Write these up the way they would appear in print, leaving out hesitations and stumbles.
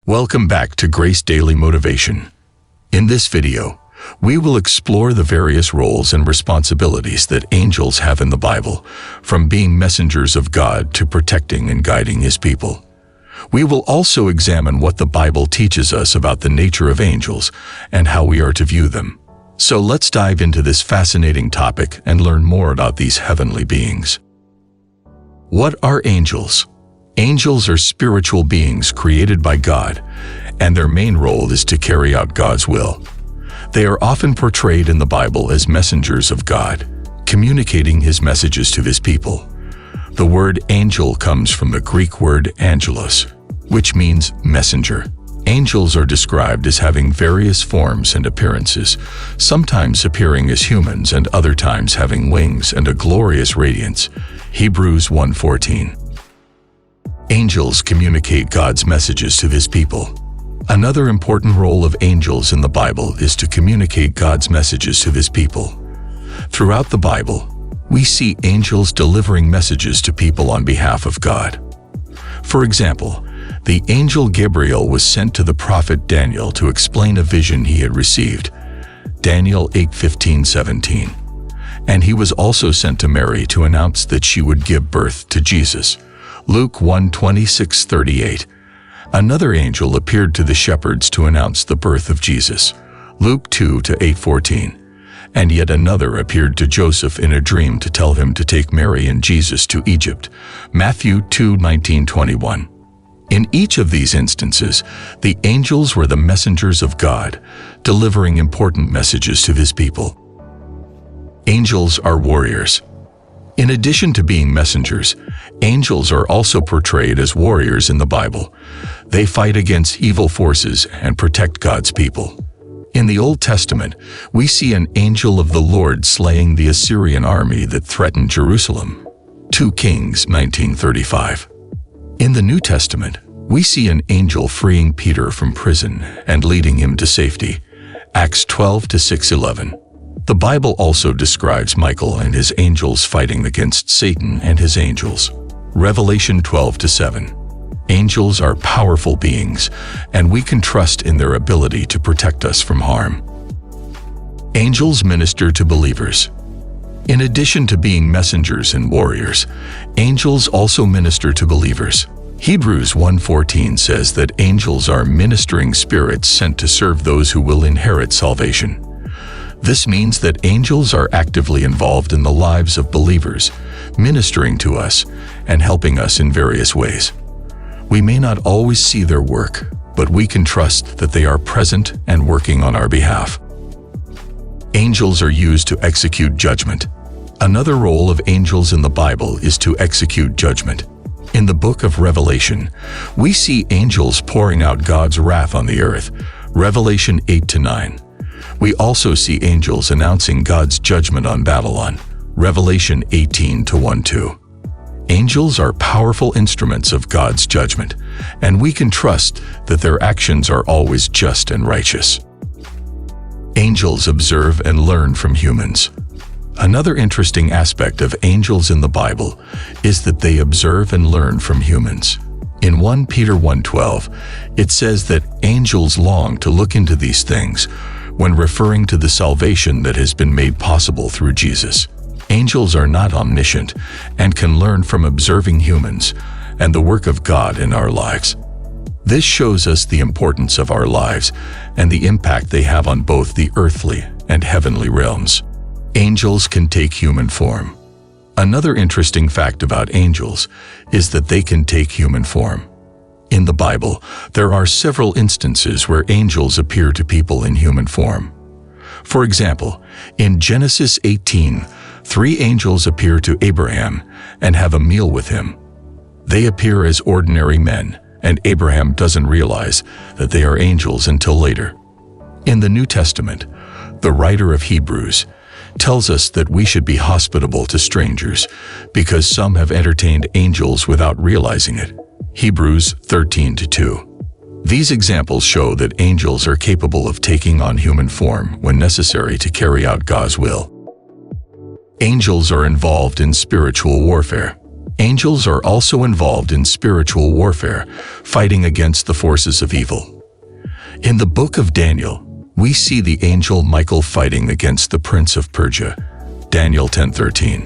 Welcome back to Grace Daily Motivation. In this video, we will explore the various roles and responsibilities that angels have in the Bible, from being messengers of God to protecting and guiding His people. We will also examine what the Bible teaches us about the nature of angels and how we are to view them. So let's dive into this fascinating topic and learn more about these heavenly beings. What are angels? Angels are spiritual beings created by God, and their main role is to carry out God's will. They are often portrayed in the Bible as messengers of God, communicating His messages to His people. The word angel comes from the Greek word angelos, which means messenger. Angels are described as having various forms and appearances, sometimes appearing as humans and other times having wings and a glorious radiance. Hebrews 1:14. Angels communicate God's messages to His people. Another important role of angels in the Bible is to communicate God's messages to His people. Throughout the Bible, we see angels delivering messages to people on behalf of God. For example, the angel Gabriel was sent to the prophet Daniel to explain a vision he had received, Daniel 8:15-17. And he was also sent to Mary to announce that she would give birth to Jesus, Luke 1:26-38. Another angel appeared to the shepherds to announce the birth of Jesus, Luke 2:8-14. And yet another appeared to Joseph in a dream to tell him to take Mary and Jesus to Egypt, Matthew 2:19-21. In each of these instances, the angels were the messengers of God, delivering important messages to His people. Angels are warriors. In addition to being messengers, angels are also portrayed as warriors in the Bible. They fight against evil forces and protect God's people. In the Old Testament, we see an angel of the Lord slaying the Assyrian army that threatened Jerusalem, 2 Kings 19:35. In the New Testament, we see an angel freeing Peter from prison and leading him to safety, Acts 12:6-11. The Bible also describes Michael and his angels fighting against Satan and his angels, Revelation 12:7. Angels are powerful beings, and we can trust in their ability to protect us from harm. Angels minister to believers. In addition to being messengers and warriors, angels also minister to believers. Hebrews 1:14 says that angels are ministering spirits sent to serve those who will inherit salvation. This means that angels are actively involved in the lives of believers, ministering to us and helping us in various ways. We may not always see their work, but we can trust that they are present and working on our behalf. Angels are used to execute judgment. Another role of angels in the Bible is to execute judgment. In the book of Revelation, we see angels pouring out God's wrath on the earth, Revelation 8-9. We also see angels announcing God's judgment on Babylon, Revelation 18-1-2. Angels are powerful instruments of God's judgment, and we can trust that their actions are always just and righteous. Angels observe and learn from humans. Another interesting aspect of angels in the Bible is that they observe and learn from humans. In 1 Peter 1:12, it says that angels long to look into these things when referring to the salvation that has been made possible through Jesus. Angels are not omniscient and can learn from observing humans and the work of God in our lives. This shows us the importance of our lives and the impact they have on both the earthly and heavenly realms. Angels can take human form. Another interesting fact about angels is that they can take human form. In the Bible, there are several instances where angels appear to people in human form. For example, in Genesis 18, 3 angels appear to Abraham and have a meal with him. They appear as ordinary men, and Abraham doesn't realize that they are angels until later. In the New Testament, the writer of Hebrews tells us that we should be hospitable to strangers because some have entertained angels without realizing it. Hebrews 13:2. These examples show that angels are capable of taking on human form when necessary to carry out God's will. Angels are involved in spiritual warfare. Angels are also involved in spiritual warfare, fighting against the forces of evil. In the book of Daniel, we see the angel Michael fighting against the prince of Persia, Daniel 10:13.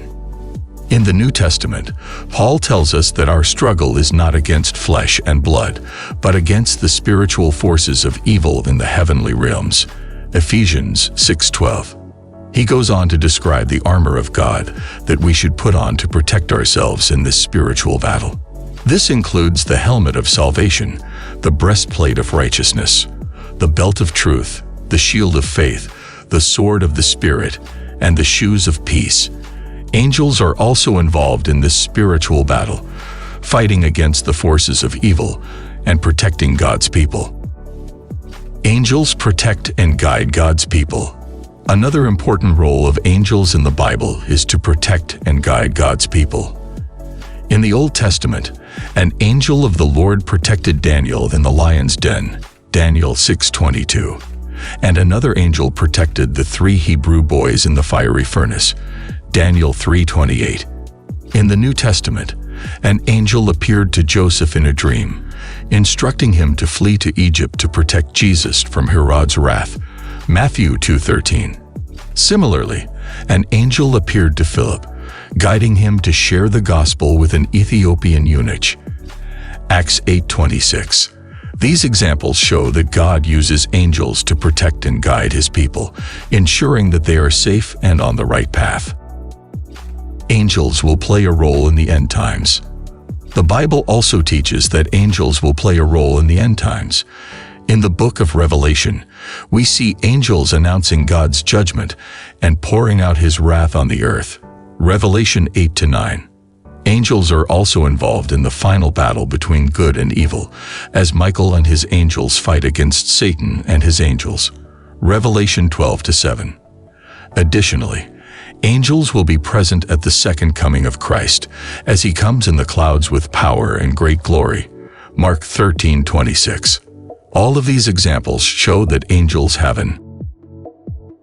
In the New Testament, Paul tells us that our struggle is not against flesh and blood, but against the spiritual forces of evil in the heavenly realms, Ephesians 6:12. He goes on to describe the armor of God that we should put on to protect ourselves in this spiritual battle. This includes the helmet of salvation, the breastplate of righteousness, the belt of truth, the shield of faith, the sword of the Spirit, and the shoes of peace. Angels are also involved in this spiritual battle, fighting against the forces of evil and protecting God's people. Angels protect and guide God's people. Another important role of angels in the Bible is to protect and guide God's people. In the Old Testament, an angel of the Lord protected Daniel in the lion's den, Daniel 6:22, and another angel protected the 3 Hebrew boys in the fiery furnace, Daniel 3:28. In the New Testament, an angel appeared to Joseph in a dream, instructing him to flee to Egypt to protect Jesus from Herod's wrath, Matthew 2:13. Similarly, an angel appeared to Philip, guiding him to share the gospel with an Ethiopian eunuch, Acts 8:26. These examples show that God uses angels to protect and guide his people, ensuring that they are safe and on the right path. Angels will play a role in the end times. The Bible also teaches that angels will play a role in the end times. In the book of Revelation, we see angels announcing God's judgment and pouring out his wrath on the earth, Revelation 8-9. Angels are also involved in the final battle between good and evil, as Michael and his angels fight against Satan and his angels, Revelation 12-7. Additionally, angels will be present at the second coming of Christ, as he comes in the clouds with power and great glory, Mark 13:26. All of these examples show that angels have an.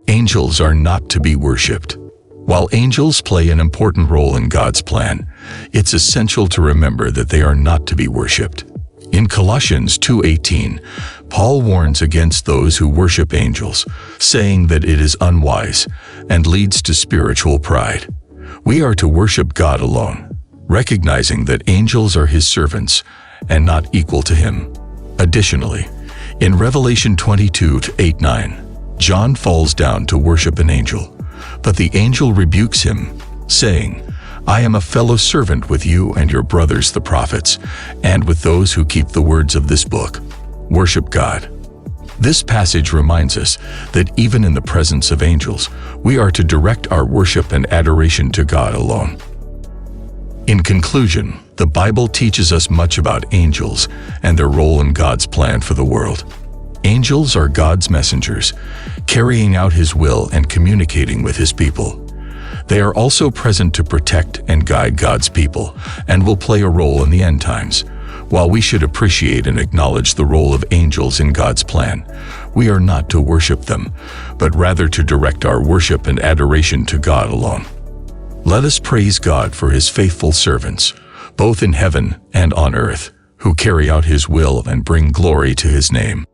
Angels are not to be worshipped. While angels play an important role in God's plan, it's essential to remember that they are not to be worshipped. In Colossians 2:18, Paul warns against those who worship angels, saying that it is unwise and leads to spiritual pride. We are to worship God alone, recognizing that angels are his servants and not equal to him. Additionally, in Revelation 22:8-9, John falls down to worship an angel, but the angel rebukes him, saying, "I am a fellow servant with you and your brothers the prophets, and with those who keep the words of this book. Worship God." This passage reminds us that even in the presence of angels, we are to direct our worship and adoration to God alone. In conclusion, the Bible teaches us much about angels and their role in God's plan for the world. Angels are God's messengers, carrying out his will and communicating with his people. They are also present to protect and guide God's people and will play a role in the end times. While we should appreciate and acknowledge the role of angels in God's plan, we are not to worship them, but rather to direct our worship and adoration to God alone. Let us praise God for his faithful servants, both in heaven and on earth, who carry out his will and bring glory to his name.